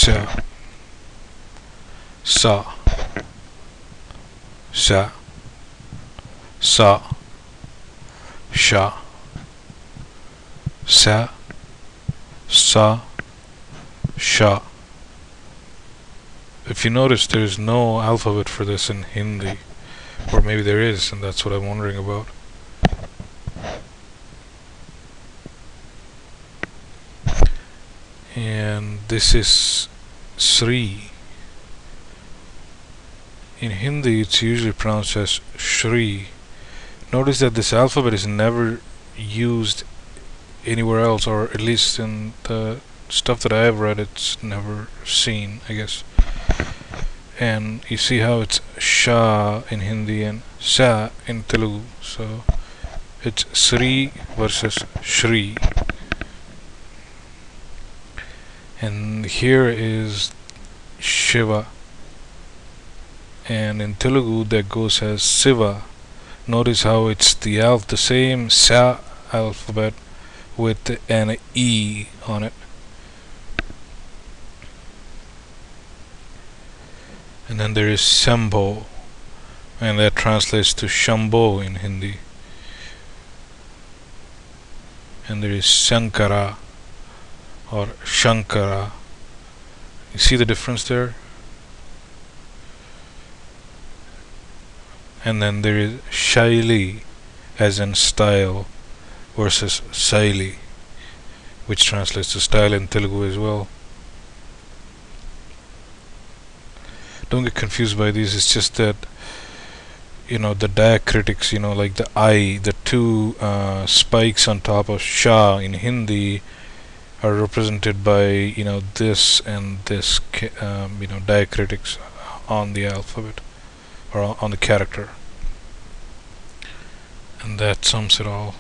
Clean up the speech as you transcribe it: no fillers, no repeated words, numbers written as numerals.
sa, sa, sa, sa, sha, sa, sa, sha. If you notice, there is no alphabet for this in Hindi, or maybe there is, and that's what I'm wondering about. And this is Sri. In Hindi, it's usually pronounced as Shri. Notice that this alphabet is never used anywhere else, or at least in the stuff that I have read, it's never seen, I guess. And you see how it's Sha in Hindi and Sa in Telugu. So it's Sri versus Shri. And here is Shiva. And in Telugu that goes as Siva. Notice how it's the same Sa alphabet with an E on it. And then there is Shambho, and that translates to Shambho in Hindi. And there is Shankara or Shankara. You see the difference there? And then there is Shaili, as in style, versus Saili, which translates to style in Telugu as well. Don't get confused by these. It's just that, you know, the diacritics, you know, like the I, the two spikes on top of Sha in Hindi are represented by, you know, this and this, you know, diacritics on the alphabet, or on the character. And that sums it all.